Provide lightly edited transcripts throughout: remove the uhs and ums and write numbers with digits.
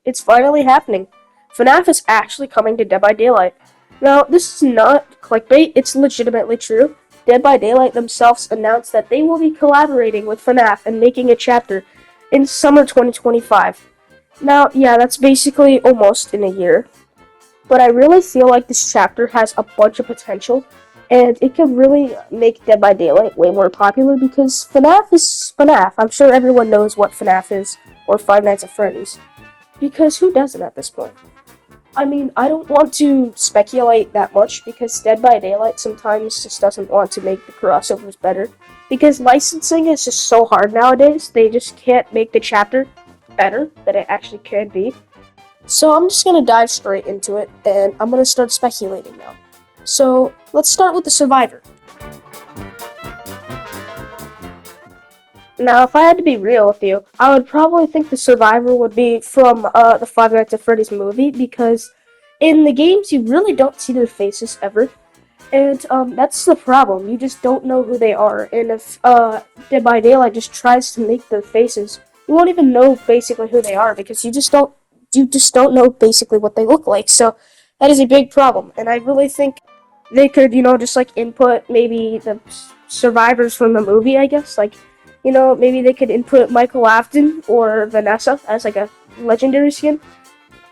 It's finally happening. Fnaf is actually coming to Dead by Daylight. Now, this is not clickbait, it's legitimately true. Dead by Daylight themselves announced that they will be collaborating with Fnaf and making a chapter in summer 2025. Now, yeah, that's basically almost in a year. But I really feel like this chapter has a bunch of potential, and it could really make Dead by Daylight way more popular because FNAF is FNAF. I'm sure everyone knows what FNAF is, or Five Nights at Freddy's. Because who doesn't at this point? I mean, I don't want to speculate that much because Dead by Daylight sometimes just doesn't want to make the crossovers better. Because licensing is just so hard nowadays, they just can't make the chapter better than it actually could be. So I'm just going to dive straight into it, and I'm going to start speculating now. So let's start with the Survivor. Now, if I had to be real with you, I would probably think the Survivor would be from the Five Nights at Freddy's movie, because in the games you really don't see their faces ever, and that's the problem. You just don't know who they are, and if Dead by Daylight just tries to make their faces, you won't even know basically who they are because you just don't know basically what they look like. So that is a big problem, and I really think they could, just like input maybe the survivors from the movie. I guess maybe they could input Michael Afton or Vanessa as like a legendary skin,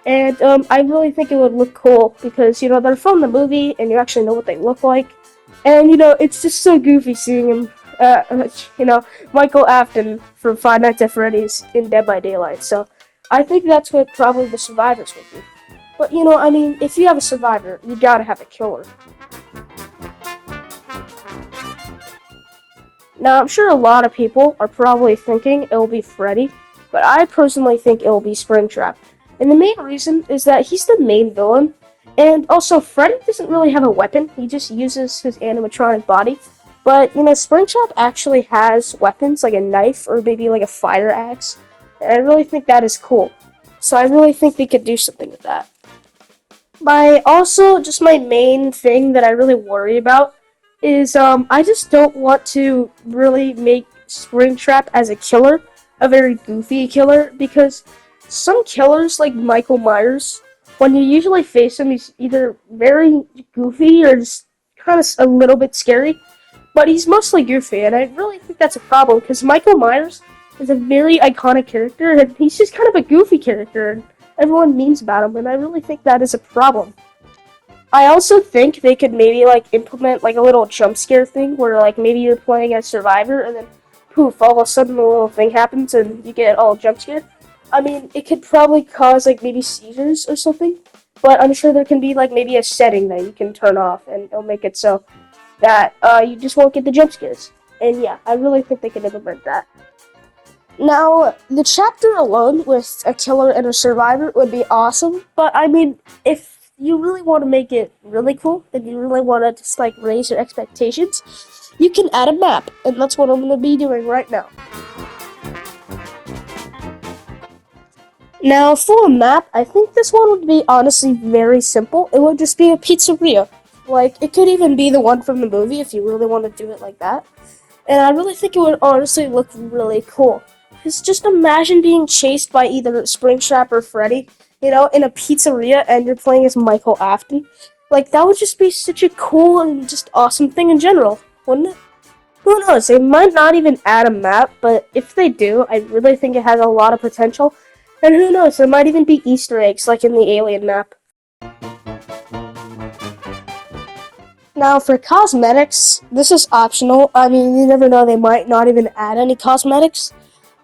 and I really think it would look cool because they're from the movie and you actually know what they look like, and it's just so goofy seeing him. Michael Afton from Five Nights at Freddy's in Dead by Daylight. So I think that's what probably the survivors would be. But if you have a survivor, you gotta have a killer. Now, I'm sure a lot of people are probably thinking it'll be Freddy, but I personally think it'll be Springtrap. And the main reason is that he's the main villain, and also Freddy doesn't really have a weapon, he just uses his animatronic body. But, Springtrap actually has weapons, like a knife or maybe like a fire axe, and I really think that is cool. So I really think they could do something with that. Just my main thing that I really worry about is I just don't want to really make Springtrap as a killer a very goofy killer, because some killers like Michael Myers, when you usually face him, he's either very goofy or just kind of a little bit scary, but he's mostly goofy, and I really think that's a problem because Michael Myers is a very iconic character, and he's just kind of a goofy character, and everyone memes about him, and I really think that is a problem. I also think they could maybe implement a little jump scare thing where maybe you're playing as Survivor and then poof, all of a sudden a little thing happens and you get all jump scared. I mean, it could probably cause maybe seizures or something, but I'm sure there can be maybe a setting that you can turn off and it'll make it so that you just won't get the jump scares. And yeah, I really think they can implement that. Now, the chapter alone with a killer and a survivor would be awesome, but I mean, if you really want to make it really cool and you really want to just raise your expectations, you can add a map, and that's what I'm going to be doing right now. Now, for a map, I think this one would be honestly very simple. It would just be a pizzeria. It could even be the one from the movie if you really want to do it like that. And I really think it would honestly look really cool. Because just imagine being chased by either Springtrap or Freddy, in a pizzeria, and you're playing as Michael Afton. That would just be such a cool and just awesome thing in general, wouldn't it? Who knows, they might not even add a map, but if they do, I really think it has a lot of potential. And who knows, there might even be Easter eggs like in the Alien map. Now, for cosmetics, this is optional. I mean, you never know, they might not even add any cosmetics.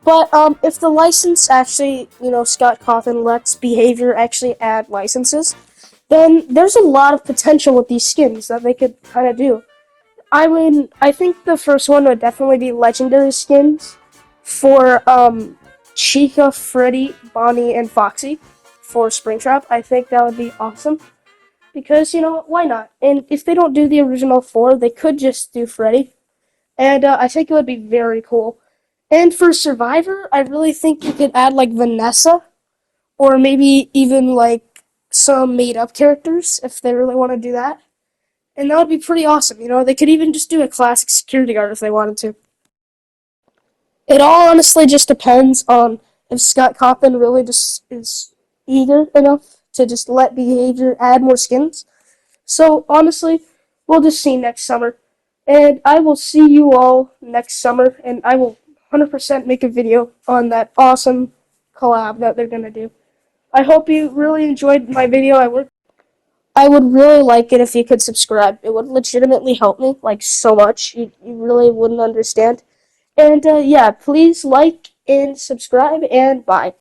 But if the license actually, Scott Cawthon lets Behavior actually add licenses, then there's a lot of potential with these skins that they could kind of do. I mean, I think the first one would definitely be legendary skins for Chica, Freddy, Bonnie, and Foxy for Springtrap. I think that would be awesome. Because, why not? And if they don't do the original four, they could just do Freddy. And I think it would be very cool. And for Survivor, I really think you could add Vanessa, or maybe even some made-up characters if they really want to do that. And that would be pretty awesome. They could even just do a classic security guard if they wanted to. It all honestly just depends on if Scott Cawthon really just is, eager enough to just let behavior add more skins. So honestly, we'll just see next summer. And I will see you all next summer, and I will 100% make a video on that awesome collab that they're gonna do. I hope you really enjoyed my video. I would really like it if you could subscribe. It would legitimately help me, like, so much. You really wouldn't understand. And yeah, please like and subscribe, and bye.